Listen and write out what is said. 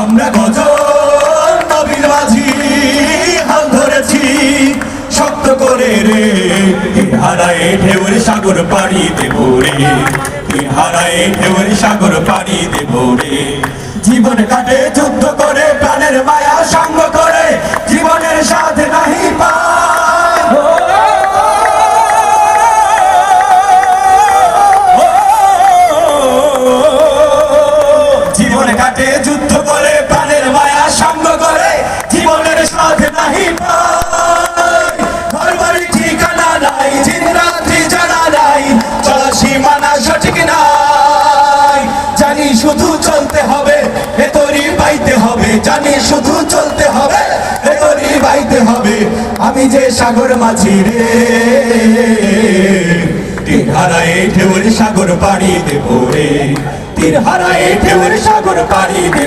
আমরা গজন নবীর মাঝি হাল ধরেছি শক্ত করে রে, তীর হারায় ঢেউর সাগর পাড়ি দেব রে, তীর হারায় ঢেউর সাগর পাড়ি দেব রে। জীবন কাটে যুদ্ধ করে, প্রাণের মায়া সঙ্গ করে, জীবনের সাথে নাহি পায়। জীবন কাটে যুদ্ধ করে, প্রাণের মায়া সঙ্গ করে, জীবনের সাথে নাহি পায়। ঘর বাড়ি ঠিকানা নাই, দিন রাত্রি জানা নাই, চলা সীমানা সঠিক নাই। জানি শুধু চলতে হবে, ভেতরি পাইতে হবে, জানি শুধু চলতে হবে, ভেতরি পাইতে হবে। আমি যে সাগর মাঝি রে, তীর হারায় ঢেউর সাগর পাড়ি দেব রে, তীর হারায় ঢেউর সাগর পাড়ি দেব।